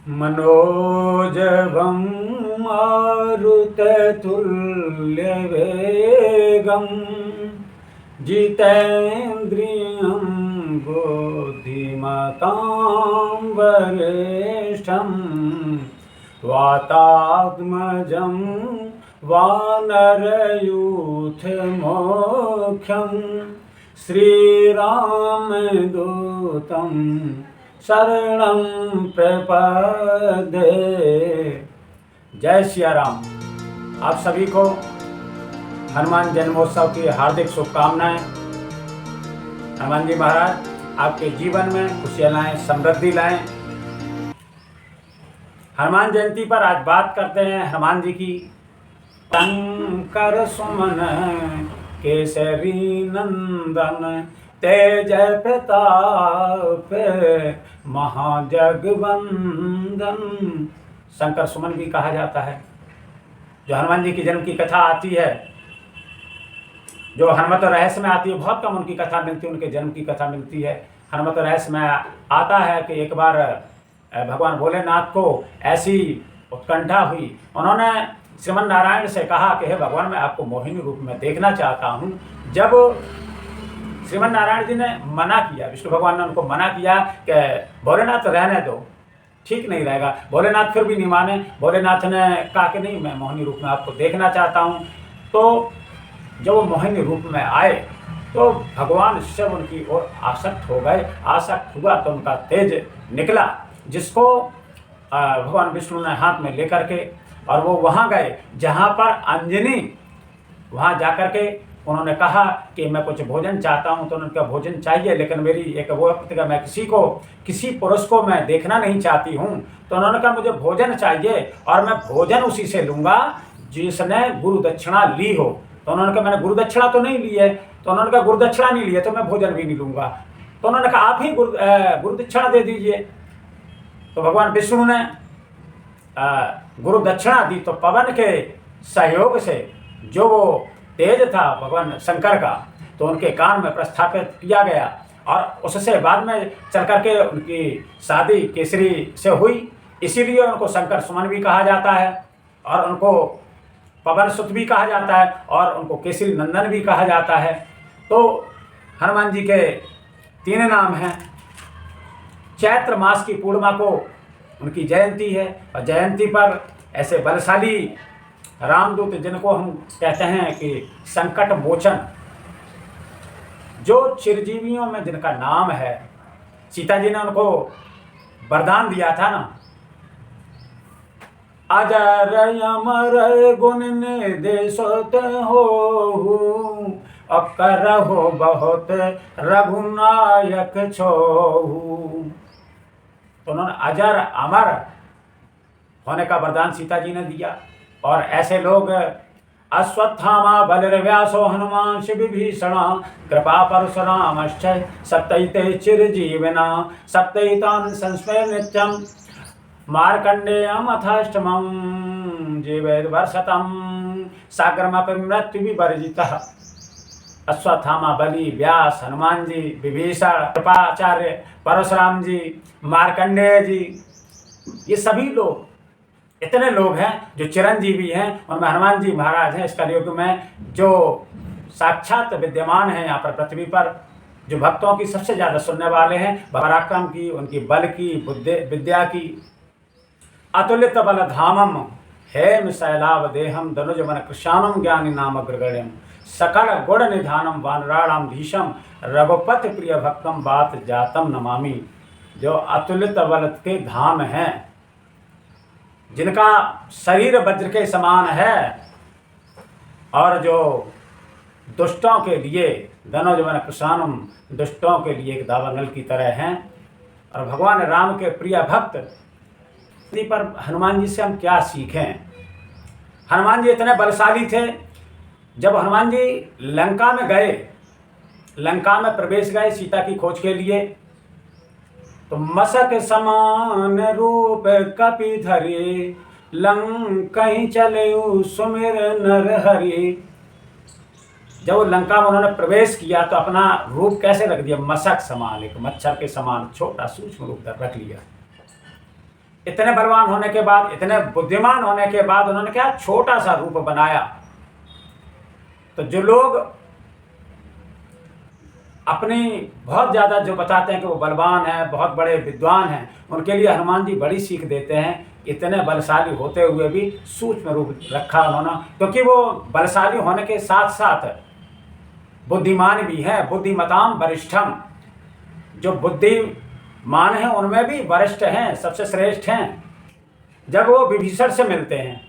मनोजवं मारुततुल्यवेगं जितेन्द्रियं बुद्धिमतां वरिष्ठं वातात्मजं वानरयूथमुख्यं श्रीरामदूतं शरणं प्रपद्ये। जय सिया राम। आप सभी को हनुमान जन्मोत्सव की हार्दिक शुभकामनाएं। हनुमान जी महाराज आपके जीवन में खुशियां लाएं, समृद्धि लाएं। हनुमान जयंती पर आज बात करते हैं हनुमान जी की। शंकर सुमन केसरी नंदन तेज प्रताप महाजगवंदन। शंकर सुमन भी कहा जाता है। जो हनुमान जी की जन्म की कथा आती है, जो हनुमत रहस्य में आती है, बहुत कम उनकी कथा मिलती है, उनके जन्म की कथा मिलती है। हनुमत रहस्य में आता है कि एक बार भगवान भोलेनाथ को ऐसी उत्कंठा हुई, उन्होंने श्रीमन नारायण से कहा कि हे भगवान, मैं आपको मोहिनी रूप में देखना चाहता हूँ। जब श्रीमन नारायण जी ने मना किया, विष्णु भगवान ने उनको मना किया कि भोलेनाथ रहने दो, ठीक नहीं रहेगा। भोलेनाथ फिर भी नहीं माने। भोलेनाथ ने कहा कि नहीं, मैं मोहिनी रूप में आपको देखना चाहता हूँ। तो जब वो मोहिनी रूप में आए तो भगवान शिव उनकी ओर आसक्त हो गए। आसक्त हुआ तो उनका तेज निकला, जिसको भगवान विष्णु ने हाथ में लेकर के, और वो वहाँ गए जहाँ पर अंजनी, वहाँ जाकर के उन्होंने कहा कि मैं कुछ भोजन चाहता हूँ। तो उनका भोजन चाहिए, लेकिन मेरी एक वो प्रतिज्ञा, मैं किसी पुरुष को मैं देखना नहीं चाहती हूँ। तो उन्होंने कहा मुझे भोजन चाहिए और मैं भोजन उसी से लूँगा जिसने गुरु दक्षिणा ली हो। तो उन्होंने कहा मैंने गुरु दक्षिणा तो नहीं ली है। तो उन्होंने कहा गुरु दक्षिणा नहीं ली है तो मैं भोजन भी नहीं लूँगा। तो उन्होंने कहा आप ही गुरु दक्षिणा दे दीजिए। तो भगवान विष्णु ने गुरु दक्षिणा दी। तो पवन के सहयोग से जो वो तेज था भगवान शंकर का, तो उनके कान में प्रस्थापित किया गया, और उससे बाद में चल करके उनकी शादी केसरी से हुई। इसीलिए उनको शंकर सुमन भी कहा जाता है, और उनको पवन सुत भी कहा जाता है, और उनको केसरी नंदन भी कहा जाता है। तो हनुमान जी के 3 नाम हैं। चैत्र मास की पूर्णिमा को उनकी जयंती है, और जयंती पर ऐसे बलशाली रामदूत, जिनको हम कहते हैं कि संकट मोचन, जो चिरजीवियों में जिनका नाम है, सीता जी ने उनको वरदान दिया था ना, अजर अमर गुण निर्देशत हो अकर हो बहुत रघुनायक छोहू। तो उन्होंने अजर अमर होने का वरदान सीता जी ने दिया। और ऐसे लोग अश्वत्थामा बलर्व्यासो हनुमान शिविभीषण कृपा परशुरामश्च सप्तैते चिरजीविना सप्तैतान् संस्मय नित्यं मार्कण्डेयमथाष्टमं जीवेद वर्षतं सागरमपि मृत्युविवर्जितः। अश्वत्थामा, बलि, व्यास, हनुमान जी, विभीषण, कृपाचार्य, परशुराम जी, मार्कंडेय जी, ये सभी लोग, इतने लोग हैं जो चिरंजीवी हैं। उनमें हनुमान जी महाराज हैं इस कलयुग में, जो साक्षात विद्यमान हैं यहाँ पर पृथ्वी पर, जो भक्तों की सबसे ज़्यादा सुनने वाले हैं, पराक्रम की, उनकी बल की, विद्या की। अतुलित बल धामम हेम शैलाव देहम धनुजवन कृशानम ज्ञानी नाम अग्रगण्यम सकल गुण निधानम वानराणाम धीशम रघुपति प्रिय भक्तम बात जातम नमामि। जो अतुलित बल के धाम हैं, जिनका शरीर वज्र के समान है, और जो दुष्टों के लिए धनुजवन कृशानम, दुष्टों के लिए एक दावानल की तरह हैं। और भगवान राम के प्रिय भक्त पर हनुमान जी से हम क्या सीखें। हनुमान जी इतने बलशाली थे, जब हनुमान जी लंका में गए, लंका में प्रवेश गए सीता की खोज के लिए, तो मसक समान रूप कपि धरे लंकहि चले सुमिर नर हरि। जब वो लंका में उन्होंने प्रवेश किया तो अपना रूप कैसे रख दिया, मशक समान, एक मच्छर के समान छोटा सूक्ष्म रूप रख लिया। इतने बलवान होने के बाद, इतने बुद्धिमान होने के बाद उन्होंने क्या छोटा सा रूप बनाया। तो जो लोग अपनी बहुत ज़्यादा जो बताते हैं कि वो बलवान हैं, बहुत बड़े विद्वान हैं, उनके लिए हनुमान जी बड़ी सीख देते हैं। इतने बलशाली होते हुए भी सूक्ष्म रूप रखा उन्होंने, क्योंकि वो बलशाली होने के साथ साथ बुद्धिमान भी हैं। बुद्धिमताम वरिष्ठम, जो बुद्धिमान हैं उनमें भी वरिष्ठ हैं, सबसे श्रेष्ठ हैं। जब वो विभीषण से मिलते हैं,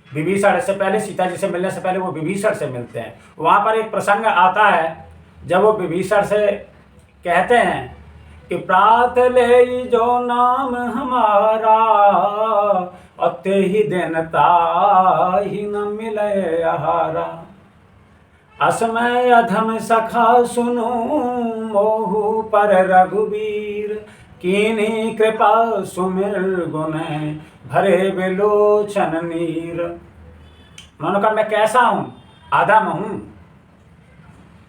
विभीषण से पहले, सीता जी से मिलने से पहले वो विभीषण से मिलते हैं। वहाँ पर एक प्रसंग आता है जब वो विभीषण से कहते हैं कि प्रात ले जो नाम हमारा, अते ही दिन ताहि न मिले आहारा। असमय अधम सखा सुनो मोहु पर रघुवीर, कीन्ही कृपा सुमिर गुण भरे विलोचन नीर। उन्होंने कहा मैं कैसा हूँ, अधम हूँ।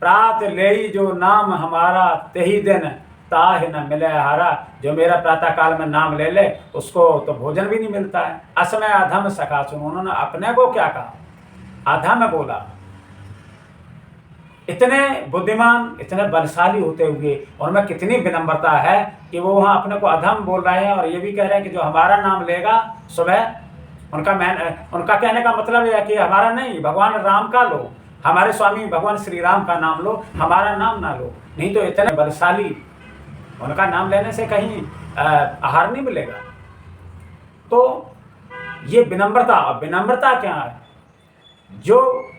प्रात ले जो नाम हमारा, तेही दिन ताहि न मिले आहारा। जो मेरा प्रातः काल में नाम ले ले उसको तो भोजन भी नहीं मिलता है। असमय अधम सखा सुनो, उन्होंने अपने को क्या कहा, अधम बोला। इतने बुद्धिमान, इतने बलशाली होते हुए उनमें कितनी विनम्रता है कि वो वहाँ अपने को अधम बोल रहे हैं और ये भी कह रहे हैं कि जो हमारा नाम लेगा सुबह, उनका कहने का मतलब यह है कि हमारा नहीं, भगवान राम का लो, हमारे स्वामी भगवान श्री राम का नाम लो, हमारा नाम ना लो। नहीं तो इतने बलशाली, उनका नाम लेने से कहीं आहार नहीं मिलेगा। तो ये विनम्रता, और विनम्रता क्या है, जो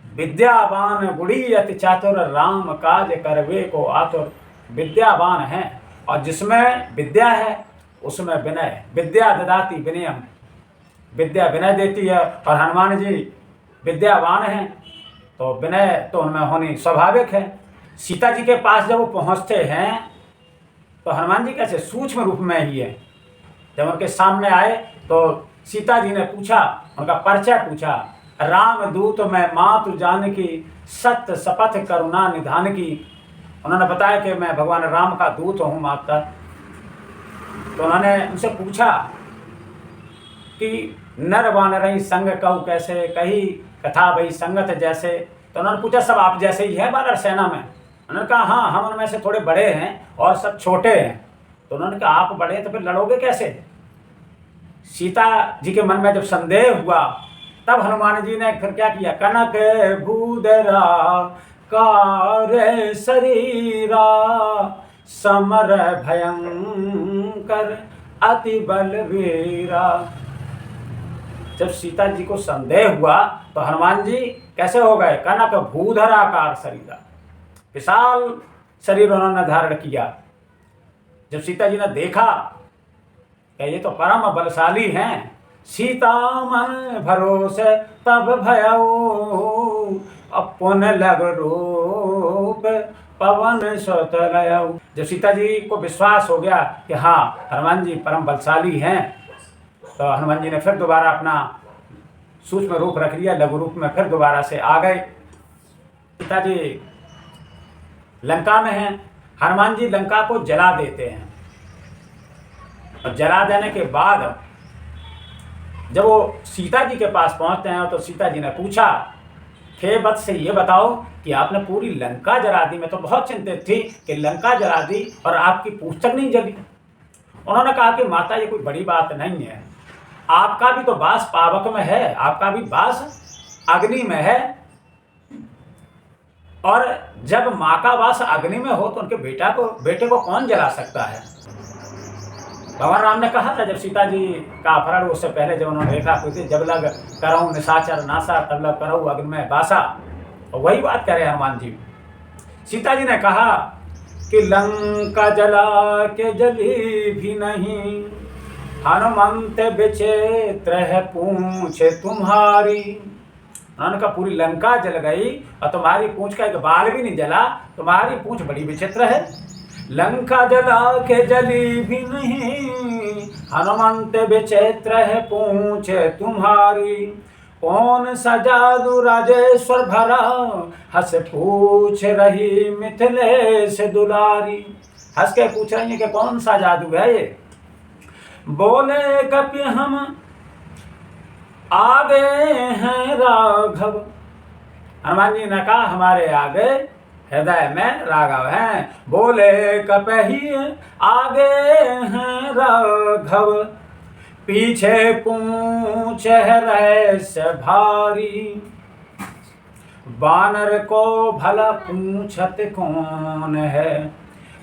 विद्यावान गुड़ी अति चातुर, राम काज करवे को आतुर। विद्यावान है और जिसमें विद्या है उसमें विनय, विद्या ददाति विनयम, विद्या विनय देती है। और हनुमान जी विद्यावान हैं तो विनय तो उनमें होनी स्वाभाविक है। सीता जी के पास जब वो पहुँचते हैं तो हनुमान जी कैसे सूक्ष्म रूप में ही है। जब उनके सामने आए तो सीता जी ने पूछा, उनका परिचय पूछा, राम दूत मैं मातु जानकी, सत्य शपथ करुणा निधान की। उन्होंने बताया कि मैं भगवान राम का दूत हूँ माता। तो उन्होंने उनसे पूछा कि नर वानरई संग कहू कैसे, कही कथा भई संगत जैसे। तो उन्होंने पूछा सब आप जैसे ही है वानर सेना में? उन्होंने कहा हाँ, हम उनमें से थोड़े बड़े हैं और सब छोटे हैं। तो उन्होंने कहा आप बड़े हैं तो फिर लड़ोगे कैसे? सीता जी के मन में जब संदेह हुआ तब हनुमान जी ने फिर क्या किया, कनक भूदरा कार शरीरा, समर भयंकर अति बलवीरा। जब सीता जी को संदेह हुआ तो हनुमान जी कैसे हो गए, कनक भूधराकार शरीरा, विशाल शरीर उन्होंने धारण किया। जब सीता जी ने देखा कि ये तो परम बलशाली हैं, सीता मन भरोसे तब भयऊ, अपुन लग रूप पवन सुत लयऊ। जब सीता जी को विश्वास हो गया कि हाँ हनुमान जी परम बलशाली हैं, तो हनुमान जी ने फिर दोबारा अपना सूक्ष्म रूप रख लिया, लघु रूप में फिर दोबारा से आ गए। सीता जी लंका में हैं, हनुमान जी लंका को जला देते हैं। और जला देने के बाद जब वो सीता जी के पास पहुंचते हैं तो सीता जी ने पूछा, थे वत्स से ये बताओ कि आपने पूरी लंका जला दी। मैं तो बहुत चिंतित थी कि लंका जला दी और आपकी पूंछ तक नहीं जली। उन्होंने कहा कि माता ये कोई बड़ी बात नहीं है, आपका भी तो वास पावक में है, आपका भी वास अग्नि में है। और जब माँ का वास अग्नि में हो तो उनके बेटे को कौन जला सकता है? भगवान राम ने कहा था जब सीता जी का अपहरण, उससे पहले जब उन्होंने रेखा पूछी, जब लग करऊँ निशाचर नासा, तब लग करऊँ अग्नि में बासा। और वही बात कह रहे हनुमान जी। सीता जी ने कहा कि लंका जला के जली भी नहीं, हनुमंत विचित्र है पूंछ तुम्हारी। उन्होंने कहा पूरी लंका जल गई और तुम्हारी पूंछ का एक बाल भी नहीं जला, तुम्हारी पूंछ बड़ी विचित्र है। लंका जला के जली भी नहीं, हनुमंत विचित्र है पूंछ तुम्हारी। कौन सा जादू राजेश्वर भरा, हंस पूछ रही मिथिलेश दुलारी। हंस के पूछ रही है कि कौन सा जादू है ये? बोले कपि हम आगे हैं राघव। हनुमान जी ने कहा हमारे आगे हृदय में राघव हैं। बोले कपहि आगे हैं राघव, पीछे पूछ रहस्य भारी। बानर को भला पूछत कौन है,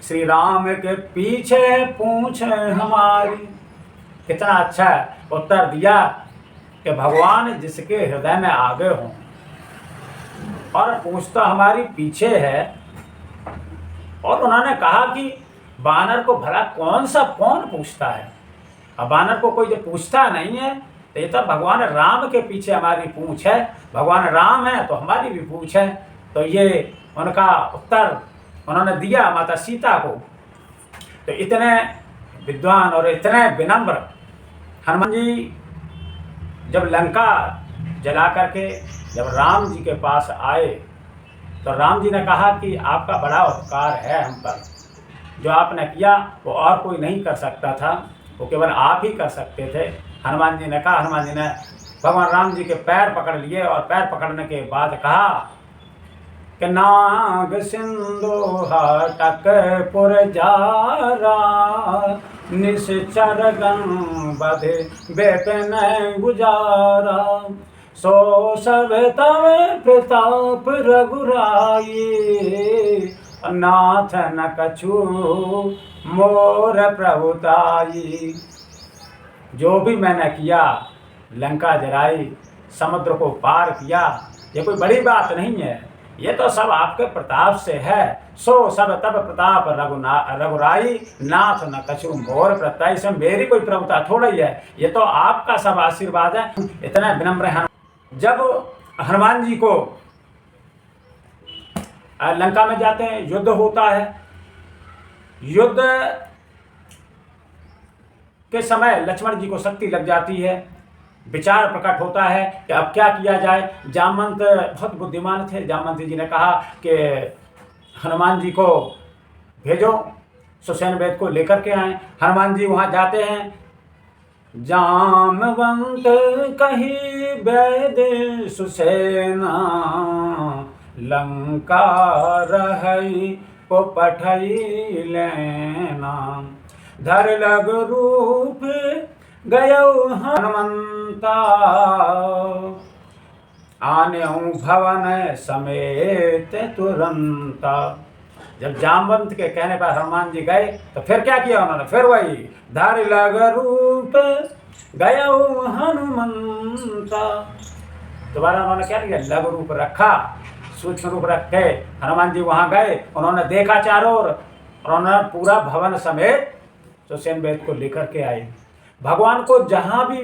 श्री राम के पीछे पूछ हमारी। कितना अच्छा उत्तर दिया कि भगवान जिसके हृदय में आगे हों और पूछता हमारी पीछे है। और उन्होंने कहा कि बानर को भला कौन पूछता है। अब बानर को कोई जो पूछता नहीं है तो ये तो भगवान राम के पीछे हमारी पूछ है। भगवान राम है तो हमारी भी पूछ है। तो ये उनका उत्तर उन्होंने दिया माता सीता को। तो इतने विद्वान और इतने विनम्र हनुमान जी जब लंका जला करके जब राम जी के पास आए तो राम जी ने कहा कि आपका बड़ा उपकार है हम पर, जो आपने किया वो और कोई नहीं कर सकता था, वो केवल आप ही कर सकते थे। हनुमान जी ने कहा, हनुमान जी ने भगवान राम जी के पैर पकड़ लिए और पैर पकड़ने के बाद कहा कि नाग सिंधु हटक पुरजारा, निश्चर गंबध बेपन गुजारा। सो सब तव प्रताप रघुराई, नाथ न कछु मोर प्रभुताई। जो भी मैंने किया, लंका जलाई, समुद्र को पार किया, ये कोई बड़ी बात नहीं है, ये तो सब आपके प्रताप से है। सो सब तब प्रताप रघुराई, नाथ न कछु मोर प्रताई। से मेरी कोई प्रभुता थोड़ा ही है, ये तो आपका सब आशीर्वाद है। इतना विनम्र है। जब हनुमान जी को लंका में जाते हैं, युद्ध होता है, युद्ध के समय लक्ष्मण जी को शक्ति लग जाती है, विचार प्रकट होता है कि अब क्या किया जाए। जामवंत बहुत बुद्धिमान थे। जामवंत जी ने कहा कि हनुमान जी को भेजो, सुसेन वेद को लेकर के आए। हनुमान जी वहाँ जाते हैं। जामवंत कही वेद सुसेना, लंका रही को पठई लेना। धर लग रूप गयो हनुमंता, आन्यऊ भवन समेत तुरंता। जब जामवंत के कहने पर हनुमान जी गए तो फिर क्या किया उन्होंने, फिर वही धर लग रूप गयो हनुमंता। दोबारा उन्होंने क्या किया, लघु रूप रखा, सूक्ष्म रूप रखे। हनुमान जी वहाँ गए, उन्होंने देखा चारों ओर, उन्होंने पूरा भवन समेत सुसेन वेद को लेकर के आए। भगवान को जहाँ भी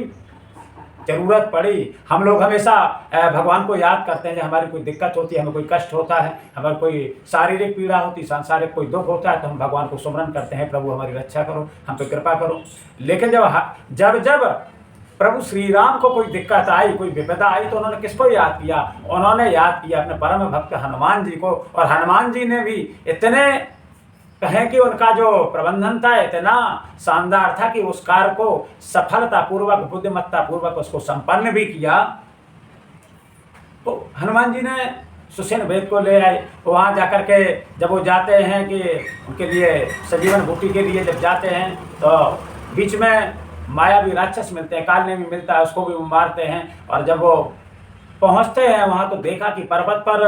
जरूरत पड़ी, हम लोग हमेशा भगवान को याद करते हैं जब हमारी कोई दिक्कत होती है, हमें कोई कष्ट होता है, हमारी कोई शारीरिक पीड़ा होती है, सांसारिक कोई दुख होता है, तो हम भगवान को सुमरन करते हैं, प्रभु हमारी रक्षा करो, हम पे कृपा करो। लेकिन जब जब प्रभु श्री राम को कोई दिक्कत आई, कोई विपदा आई, तो उन्होंने किसको याद किया, उन्होंने याद किया अपने परम भक्त हनुमान जी को। और हनुमान जी ने भी इतने कहें कि उनका जो प्रबंधन था इतना शानदार था कि उस कार्य को सफलतापूर्वक, बुद्धिमत्तापूर्वक उसको संपन्न भी किया। तो हनुमान जी ने सुसेन वेद को ले आए। वहाँ जाकर के जब वो जाते हैं कि उनके लिए सजीवन बूटी के लिए जब जाते हैं तो बीच में मायावी राक्षस मिलते हैं, काल ने भी मिलता है, उसको भी मारते हैं। और जब वो पहुँचते हैं वहाँ तो देखा कि पर्वत पर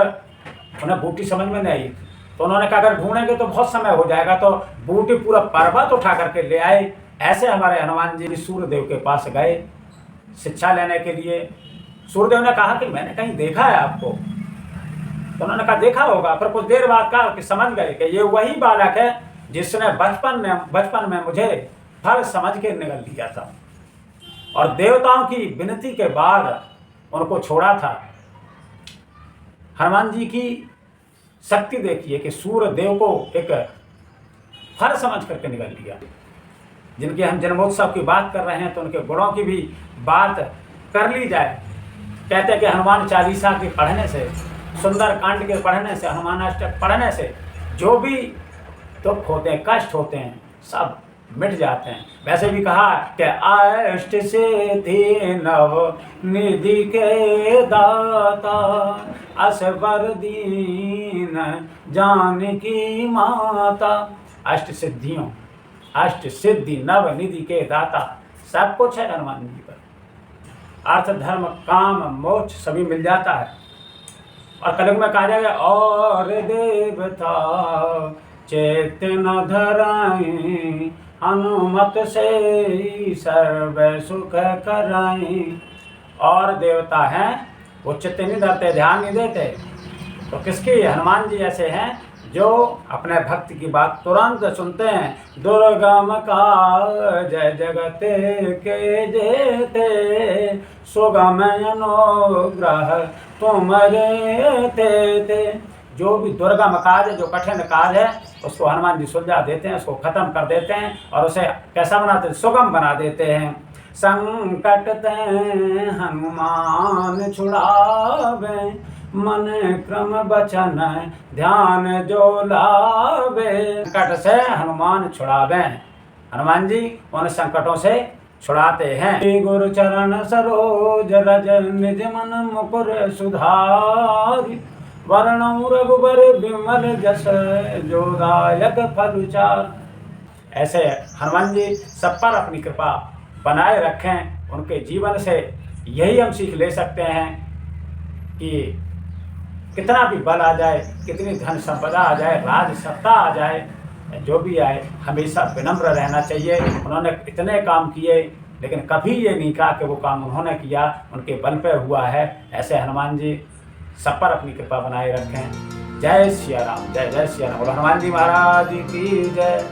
उन्हें बूटी समझ में नहीं आई। तो उन्होंने कहा अगर ढूंढेंगे तो बहुत समय हो जाएगा, तो बूटी पूरा पर्वत उठा करके ले आए। ऐसे हमारे हनुमान जी सूर्यदेव के पास गए शिक्षा लेने के लिए। सूर्यदेव ने कहा कि मैंने कहीं देखा है आपको। तो उन्होंने कहा देखा होगा। फिर कुछ देर बाद कहा कि समझ गए कि ये वही बालक है जिसने बचपन में मुझे फल समझ के निगल लिया था और देवताओं की विनती के बाद उनको छोड़ा था। हनुमान जी की शक्ति देखिए कि सूर्यदेव को एक फल समझ करके निगल लिया। जिनके हम जन्मोत्सव की बात कर रहे हैं तो उनके गुणों की भी बात कर ली जाए। कहते हैं कि हनुमान चालीसा के पढ़ने से, सुंदर कांड के पढ़ने से, हनुमान अष्टक पढ़ने से जो भी दुख होते हैं, कष्ट होते हैं, सब मिट जाते हैं। वैसे भी कहा कि अष्ट सिद्धि नव निधि के दाता, असबर दीन जानकी माता। अष्ट सिद्धियों, अष्ट सिद्धि नव निधि के दाता, सब कुछ है हनुमान जी पर। अर्थ धर्म काम मोक्ष सभी मिल जाता है। और कलयुग में कहा जाएगा और देवता चेत न धराई, हनुमत से सर्व सुख कराई। और देवता हैं वो चित्त नहीं धरते, ध्यान नहीं देते। तो किसकी? हनुमान जी ऐसे हैं जो अपने भक्त की बात तुरंत सुनते हैं। दुर्गम काज जगत के जेते, सुगम अनुग्रह तुम्हारे ते। जो भी दुर्गम काज है, जो कठिन काज है, उसको हनुमान जी सुलझा देते हैं, उसको खत्म कर देते हैं और उसे कैसा बनाते हैं? सुगम बना देते हैं। संकट ते हनुमान छुड़ावे, मन क्रम बचन ध्यान जो लावे। संकट से हनुमान छुड़ावे, हनुमान जी उन संकटों से छुड़ाते हैं। गुरु चरण सरोज रज निज मन मुकुर सुधारि, वर्णौ रघुबर विमल जस जोदायक फलचार। ऐसे हनुमान जी सब पर अपनी कृपा बनाए रखें। उनके जीवन से यही हम सीख ले सकते हैं कि कितना भी बल आ जाए, कितनी धन संपदा आ जाए, राज सत्ता आ जाए, जो भी आए, हमेशा विनम्र रहना चाहिए। उन्होंने इतने काम किए लेकिन कभी ये नहीं कहा कि वो काम उन्होंने किया उनके बल पे हुआ है। ऐसे हनुमान जी सब पर अपनी कृपा बनाए रखें। जय सिया राम, जय जय सिया राम। हनुमान जी महाराज की जय।